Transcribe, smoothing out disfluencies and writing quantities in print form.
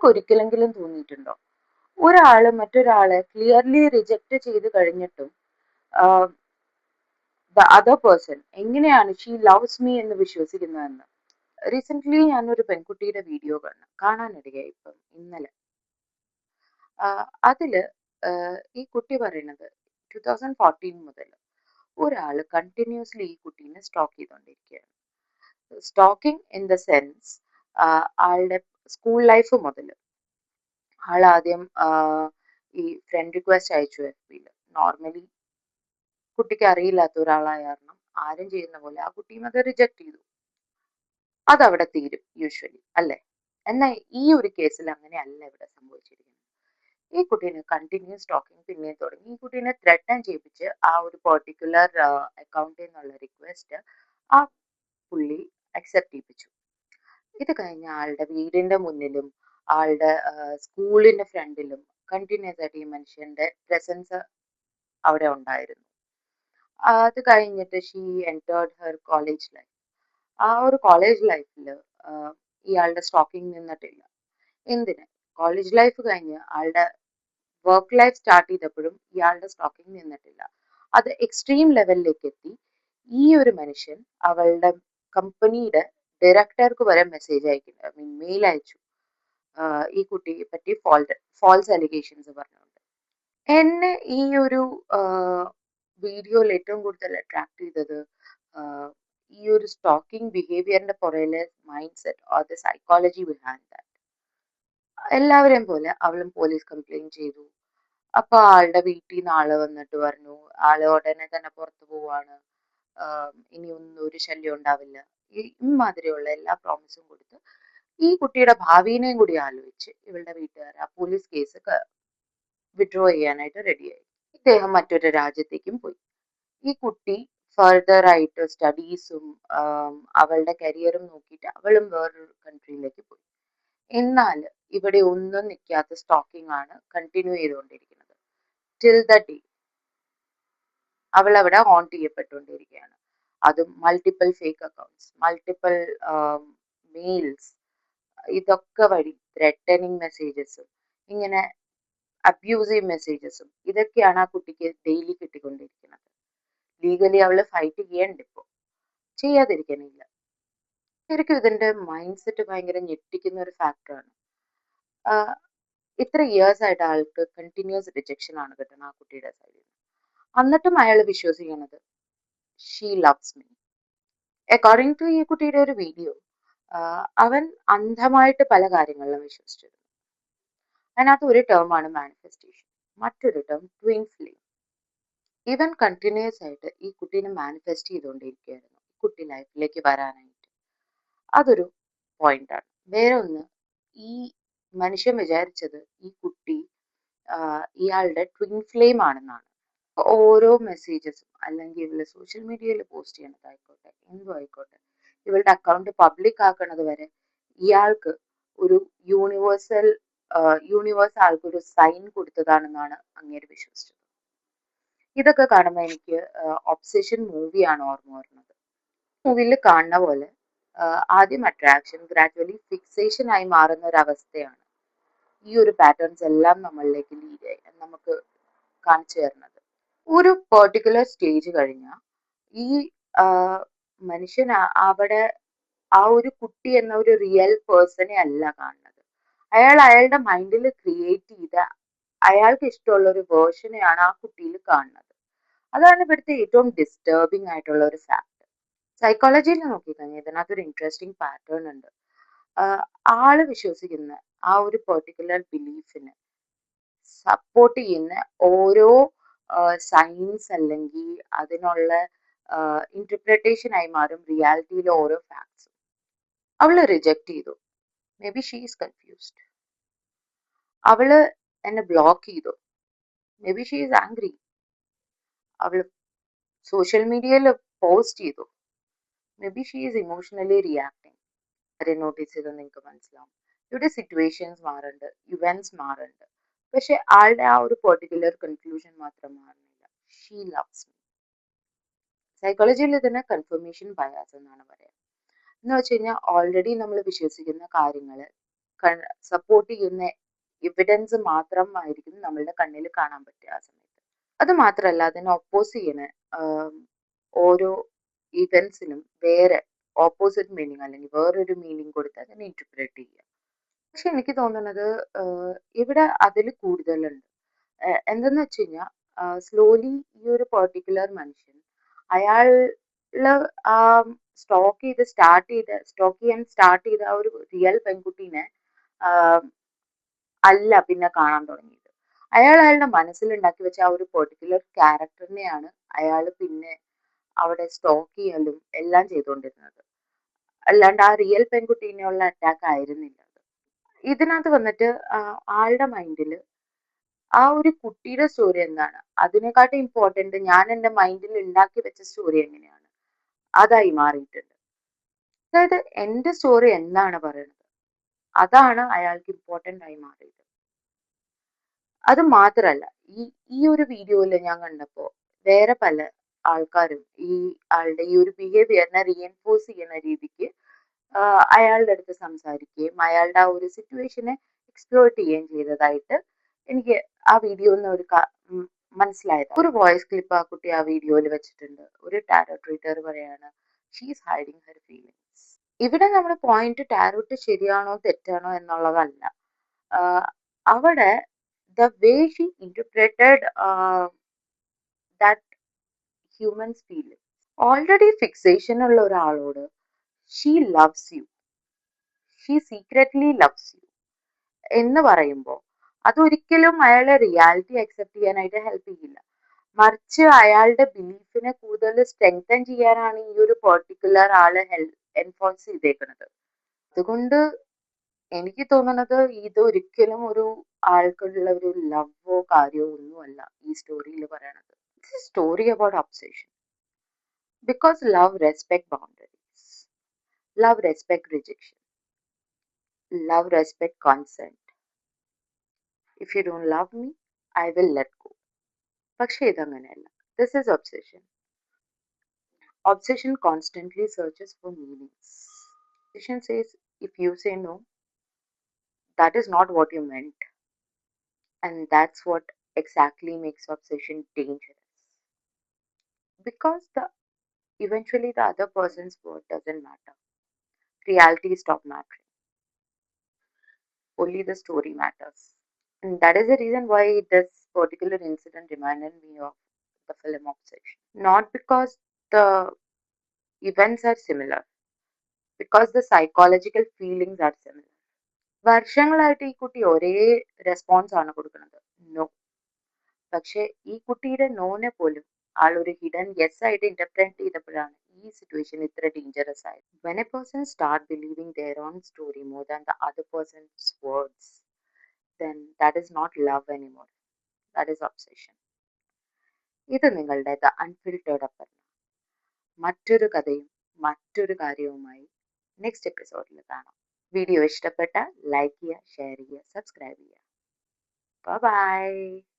നിങ്ങൾക്ക് ഒരിക്കലെങ്കിലും തോന്നിയിട്ടുണ്ടോ ഒരാള് മറ്റൊരാളെ ക്ലിയർലി റിജക്റ്റ് ചെയ്ത് കഴിഞ്ഞിട്ടും ദ അതർ പേഴ്സൺ എങ്ങനെയാണ് ഷീ ലവ്സ് മീ എന്ന് വിശ്വസിക്കുന്നതെന്ന്? റീസെന്റ് ഞാനൊരു പെൺകുട്ടിയുടെ വീഡിയോ കാണാനിടയായി ഇപ്പം ഇന്നലെ. അതില് ഈ കുട്ടി പറയണത് 2014 മുതൽ ഒരാള് കണ്ടിന്യൂസ്ലി ഈ കുട്ടീനെ സ്റ്റോക്ക് ചെയ്തുകൊണ്ടിരിക്കുകയാണ്. സ്റ്റോക്കിംഗ് ഇൻ ദ സെൻസ് ആളുടെ സ്കൂൾ ലൈഫ് മുതൽ ആളാദ്യം ഈ ഫ്രണ്ട് റിക്വസ്റ്റ് അയച്ചു FB-ല്. നോർമലി കുട്ടിക്ക് അറിയില്ലാത്ത ഒരാളായ കാരണം ആരും ചെയ്യുന്ന പോലെ ആ കുട്ടിയും അത് റിജക്ട് ചെയ്തു. അതവിടെ തീരും യൂഷ്വലി, അല്ലേ? എന്നാൽ ഈ ഒരു കേസിൽ അങ്ങനെയല്ല ഇവിടെ സംഭവിച്ചിരിക്കുന്നത്. ഈ കുട്ടീനെ കണ്ടിന്യൂസ് സ്റ്റോക്കിംഗ് പിന്നെയും തുടങ്ങി. ഈ കുട്ടീനെ ത്രെട്ടൻ ചെയ്യിപ്പിച്ച് ആ ഒരു പെർട്ടിക്കുലർ അക്കൗണ്ടിൽ നിന്നുള്ള റിക്വസ്റ്റ് ആ പുള്ളി അക്സെപ്റ്റ് ചെയ്യിപ്പിച്ചു. ഇത് കഴിഞ്ഞ ആളുടെ വീടിന്റെ മുന്നിലും ആളുടെ സ്കൂളിന്റെ ഫ്രണ്ടിലും കണ്ടിന്യൂസ് ആയിട്ട് ഈ മനുഷ്യന്റെ പ്രസൻസ് അവിടെ ഉണ്ടായിരുന്നു. അത് കഴിഞ്ഞിട്ട് she entered her college life. ആ ഒരു കോളേജ് ലൈഫിൽ ഇയാളുടെ സ്റ്റോക്കിംഗ് നിന്നിട്ടില്ല. എന്തിന്? കോളേജ് ലൈഫ് കഴിഞ്ഞ് ആളുടെ വർക്ക് ലൈഫ് സ്റ്റാർട്ട് ചെയ്തപ്പോഴും ഇയാളുടെ സ്റ്റോക്കിംഗ് നിന്നിട്ടില്ല. അത് എക്സ്ട്രീം ലെവലിലേക്ക് എത്തി. ഈ ഒരു മനുഷ്യൻ അവളുടെ കമ്പനിയുടെ ഡയറക്ടർക്ക് വരെ മെസ്സേജ് അയക്കുന്നു, ഐ മീൻ മെയിൽ അയച്ചു, ഈ കുട്ടിയെ പറ്റി ഫാൾസ് അലിഗേഷൻസ് പറഞ്ഞുകൊണ്ട്. എന്നെ ഈ ഒരു വീഡിയോയിൽ ഏറ്റവും കൂടുതൽ അട്രാക്ട് ചെയ്തത് ഈ ഒരു സ്റ്റോക്കിംഗ് ബിഹേവിയറിന്റെ പുറയിലെ mindset or the psychology behind that. എല്ലാവരെയും പോലെ അവളും പോലീസ് കംപ്ലൈന്റ് ചെയ്തു. അപ്പൊ ആളുടെ വീട്ടിൽ നിന്ന് ആള് വന്നിട്ട് പറഞ്ഞു ആള് ഉടനെ തന്നെ പുറത്തു പോവാണ്, ഇനി ഒന്നും ഒരു ശല്യം ഉണ്ടാവില്ല, ഇമാതിരിയുള്ള എല്ലാ പ്രോമിസും കൊടുത്ത് ഈ കുട്ടിയുടെ ഭാവിനെയും കൂടി ആലോചിച്ച് ഇവളുടെ വീട്ടുകാർ ആ പോലീസ് കേസ് വിഡ്രോ ചെയ്യാനായിട്ട് റെഡിയായി. ഇദ്ദേഹം മറ്റൊരു രാജ്യത്തേക്കും പോയി. ഈ കുട്ടി ഫർദർ ആയിട്ട് സ്റ്റഡീസും അവളുടെ കരിയറും നോക്കിയിട്ട് അവളും വേറൊരു കൺട്രിയിലേക്ക് പോയി. എന്നാൽ ഇവിടെ ഒന്നും നിൽക്കാത്ത സ്റ്റോക്കിംഗ് ആണ് കണ്ടിന്യൂ ചെയ്തുകൊണ്ടിരിക്കുന്നത്. ടിൽ ദ ഡേ അവൾ അവിടെ ഹോണ്ട് ചെയ്യപ്പെട്ടുകൊണ്ടിരിക്കുകയാണ്. അതും multiple fake accounts, multiple mails, ഇതൊക്കെ വഴി ത്രെട്ടനിങ് മെസ്സേജസും ഇങ്ങനെ അബ്യൂസീവ് മെസ്സേജസും ഇതൊക്കെയാണ് ആ കുട്ടിക്ക് ഡെയിലി കിട്ടിക്കൊണ്ടിരിക്കുന്നത്. ലീഗലി അവള് ഫൈറ്റ് ചെയ്യണ്ട, ഇപ്പോൾ ചെയ്യാതിരിക്കാനില്ല. ശരിക്കും ഇതിന്റെ മൈൻഡ് സെറ്റ് ഭയങ്കര ഞെട്ടിക്കുന്ന ഒരു ഫാക്ടറാണ്. ഇത്ര ഇയേഴ്സ് ആയിട്ട് ആൾക്ക് കണ്ടിന്യൂസ് റിജക്ഷൻ ആണ് കിട്ടുന്നത് ആ കുട്ടിയുടെ സൈഡിൽ നിന്ന്. എന്നിട്ടും അയാൾ വിശ്വസിക്കുന്നത് she loves me. According to ഈ കുട്ടിയുടെ ഒരു വീഡിയോ, അവൻ അന്ധമായിട്ട് പല കാര്യങ്ങളിലും വിശ്വസിച്ചിരുന്നു. അതിനകത്ത് ഒരു ടേമാണ് മാനിഫെസ്റ്റേഷൻ, മറ്റൊരു ടേം ട്വിൻ ഫ്ലെയിം. ഇവൻ കണ്ടിന്യൂസ് ആയിട്ട് ഈ കുട്ടീനെ മാനിഫെസ്റ്റ് ചെയ്തുകൊണ്ടിരിക്കുകയായിരുന്നു ഈ കുട്ടി ലൈഫിലേക്ക് വരാനായിട്ട്. അതൊരു പോയിന്റാണ്. വേറെ ഒന്ന്, ഈ മനുഷ്യൻ വിചാരിച്ചത് ഈ കുട്ടി ഇയാളുടെ ട്വിൻ ഫ്ലെയിം ആണെന്നാണ്. ഓരോ മെസ്സേജസും അല്ലെങ്കിൽ ഇവള് സോഷ്യൽ മീഡിയയിൽ പോസ്റ്റ് ചെയ്യണതായിക്കോട്ടെ, എന്തും ആയിക്കോട്ടെ, ഇവളുടെ അക്കൗണ്ട് പബ്ലിക് ആക്കണത് വരെ ഇയാൾക്ക് ഒരു യൂണിവേഴ്സ് ആൾക്കൊരു സൈൻ കൊടുത്തതാണെന്നാണ് അങ്ങേര് വിശ്വസിച്ചത്. ഇതൊക്കെ കാണുമ്പോൾ എനിക്ക് ഒബ്സെഷൻ മൂവിയാണ് ഓർമ്മ വരുന്നത്. മൂവിയിൽ കാണുന്ന പോലെ ആദ്യം അട്രാക്ഷൻ, ഗ്രാജുവലി ഫിക്സേഷൻ ആയി മാറുന്ന ഒരു അവസ്ഥയാണ് ഈ ഒരു പാറ്റേൺസ് എല്ലാം നമ്മളിലേക്ക് നമുക്ക് കാണിച്ചു തരുന്നത്. ഒരു പെർട്ടിക്കുലർ സ്റ്റേജ് കഴിഞ്ഞാൽ ഈ മനുഷ്യൻ അവിടെ ആ ഒരു കുട്ടി എന്ന ഒരു റിയൽ പേഴ്സണെ അല്ല കാണുന്നത്. അയാൾ അയാളുടെ മൈൻഡിൽ ക്രിയേറ്റ് ചെയ്ത അയാൾക്ക് ഇഷ്ടമുള്ള ഒരു വേർഷനെയാണ് ആ കുട്ടിയിൽ കാണുന്നത്. അതാണ് ഇവിടുത്തെ ഏറ്റവും ഡിസ്റ്റർബിങ് ആയിട്ടുള്ള ഒരു ഫാക്ട്. സൈക്കോളജിയിൽ നോക്കിക്കഴിഞ്ഞാൽ ഇതിനകത്തൊരു ഇൻട്രസ്റ്റിംഗ് പാറ്റേൺ ഉണ്ട്. ആള് വിശ്വസിക്കുന്ന ആ ഒരു പെർട്ടിക്കുലർ ബിലീഫിന് സപ്പോർട്ട് ചെയ്യുന്ന ഓരോ സയൻസ് അല്ലെങ്കിൽ അതിനുള്ള ഇന്റർപ്രിട്ടേഷൻ ആയി മാറും റിയാലിറ്റിയിലെ ഓരോ ഫാക്ട്സും. അവള് റിജക്ട് ചെയ്തു, may be she is confused. അവള് എന്നെ ബ്ലോക്ക് ചെയ്തു, may be she is angry. അവള് സോഷ്യൽ മീഡിയയിൽ പോസ്റ്റ് ചെയ്തു, may be she is emotionally reacting. Notice ചെയ്താൽ നിങ്ങൾക്ക് മനസ്സിലാവും ഇവിടെ സിറ്റുവേഷൻസ് മാറുന്നുണ്ട്, ഇവന്റ്സ് മാറുന്നുണ്ട്, പക്ഷെ ആളുടെ ആ ഒരു പെർട്ടിക്കുലർ കൺക്ലൂഷൻ മാത്രം മാറുന്നില്ല. She loves me. സൈക്കോളജിയിൽ ഇതിനെ കൺഫർമേഷൻ ബയാസ് എന്നാണ് പറയുക. എന്ന് വെച്ച് കഴിഞ്ഞാൽ ഓൾറെഡി നമ്മൾ വിശ്വസിക്കുന്ന കാര്യങ്ങൾ സപ്പോർട്ട് ചെയ്യുന്ന എവിഡൻസ് മാത്രമായിരിക്കും നമ്മളുടെ കണ്ണിൽ കാണാൻ പറ്റുക ആ സമയത്ത്. അത് മാത്രമല്ല അതിനെ ഒപ്പോസ് ചെയ്യണ ഓരോ ഇവൻസിനും വേറെ ഓപ്പോസിറ്റ് മീനിങ് അല്ലെങ്കിൽ വേറൊരു മീനിങ് കൊടുത്ത് അതിനെ ഇന്റർപ്രേറ്റ് ചെയ്യുക. പക്ഷെ എനിക്ക് തോന്നുന്നത് ഇവിടെ അതിൽ കൂടുതലുണ്ട്. എന്തെന്ന് വെച്ച് കഴിഞ്ഞാൽ സ്ലോലി ഈ ഒരു പെർട്ടിക്കുലർ മനുഷ്യൻ അയാള് ആ സ്റ്റോക്ക് ചെയ്യാൻ സ്റ്റാർട്ട് ചെയ്ത ആ ഒരു റിയൽ പെൺകുട്ടീനെ അല്ല പിന്നെ കാണാൻ തുടങ്ങിയത്. അയാളുടെ മനസ്സിലുണ്ടാക്കി വെച്ച ആ ഒരു പെർട്ടിക്കുലർ ക്യാരക്ടറിനെയാണ് അയാൾ പിന്നെ അവിടെ സ്റ്റോക്ക് ചെയ്യലും എല്ലാം ചെയ്തുകൊണ്ടിരുന്നത്. അല്ലാണ്ട് ആ റിയൽ പെൺകുട്ടീനെയുള്ള അറ്റാക്ക് ആയിരുന്നില്ല അത്. ഇതിനകത്ത് വന്നിട്ട് ആളുടെ മൈൻഡിൽ ആ ഒരു കുട്ടിയുടെ സ്റ്റോറി എന്താണ് അതിനെക്കാട്ടും ഇമ്പോർട്ടന്റ് ഞാൻ എൻ്റെ മൈൻഡിൽ ഉണ്ടാക്കി വെച്ച സ്റ്റോറി എങ്ങനെയാണ് അതായി മാറിയിട്ടുണ്ട്. അതായത് എൻ്റെ സ്റ്റോറി എന്താണ് പറയുന്നത് അതാണ് അയാൾക്ക് ഇമ്പോർട്ടന്റ് ആയി മാറിയത്. അത് മാത്രല്ല ഈ ഒരു വീഡിയോയിൽ ഞാൻ കണ്ടപ്പോൾ വേറെ പല ആൾക്കാരും ഈ ആളുടെ ഈ ഒരു ബിഹേവിയറിനെ റീഎൻഫോഴ്സ് ചെയ്യുന്ന രീതിക്ക് അയാളുടെ അടുത്ത് സംസാരിക്കുകയും അയാളുടെ ആ ഒരു സിറ്റുവേഷനെ എക്സ്പ്ലോർട്ട് ചെയ്യുകയും ചെയ്തതായിട്ട് എനിക്ക് ആ വീഡിയോന്ന് ഒരു മനസ്സിലായത്. ഒരു വോയിസ് ക്ലിപ്പ് ആ കുട്ടി ആ വീഡിയോയിൽ വെച്ചിട്ടുണ്ട്. ഒരു ടാരോ ട്രീറ്റർ പറയാണ് ഷീസ് ഹൈഡിങ് ഹെർ ഫീലിങ്സ്. ഇവിടെ നമ്മുടെ പോയിന്റ് ടാരോട്ട് ശരിയാണോ തെറ്റാണോ എന്നുള്ളതല്ല. അവിടെ the way she interpreted that humans feel. Already fixation ഉള്ള ഒരാളോട് she loves you, she secretly loves you എന്ന് പറയുമ്പോൾ അതൊരിക്കലും അയാളെ റിയാലിറ്റി അക്സെപ്റ്റ് ചെയ്യാനായിട്ട് ഹെൽപ്പ് ചെയ്യില്ല. മറിച്ച് അയാളുടെ ബിലീഫിനെ കൂടുതൽ സ്ട്രെങ്തൻ ചെയ്യാനാണ് ഈ ഒരു പെർട്ടിക്കുലർ ആള് എൻഫോഴ്സ് ചെയ്തേക്കുന്നത്. അതുകൊണ്ട് എനിക്ക് തോന്നുന്നത് ഇത് ഒരിക്കലും ഒരു ആൾക്കുള്ള ഒരു ലവോ കാര്യമോ ഒന്നുമല്ല ഈ സ്റ്റോറിയിൽ പറയണത്. It's A story about obsession. Because love respect boundaries, love respect rejection, love respect consent. If you don't love me I will let go. പക്ഷെ ഇതങ്ങനെയല്ല. This is obsession. Obsession constantly searches for meanings. Obsession says if you say no, that is not what you meant. And that's what exactly makes obsession dangerous. Because eventually the other person's word doesn't matter. Reality stop mattering. Only the story matters. And that is the reason why this particular incident reminded me of the film Obsession. Not because the events are similar, because the psychological feelings are similar. വർഷങ്ങളായിട്ട് ഈ കുട്ടി ഒരേ response ആണ് കൊടുക്കുന്നത്, no. പക്ഷെ ഈ കുട്ടിയുടെ നോനെ പോലും ആളൊരു ഹിഡൻ യെസ് ആയിട്ട് ഇന്റർപ്രറ്റ് ചെയ്തപ്പോഴാണ് ഈ സിറ്റുവേഷൻ ഇത്ര ഡേഞ്ചറസ് ആയത്. When a person start believing their own story more than the other persons words, then that is not love anymore. That is obsession. ഇത് നിങ്ങളുടെ ദ അൺഫിൽറ്റേർഡ് അപ്പർ. മറ്റൊരു കഥയും മറ്റൊരു കാര്യവുമായി നെക്സ്റ്റ് എപ്പിസോഡിൽ കാണാം. വീഡിയോ ഇഷ്ടപ്പെട്ട ലൈക്ക് ചെയ്യുക, ഷെയർ ചെയ്യുക, സബ്സ്ക്രൈബ് ചെയ്യുക. ബൈ.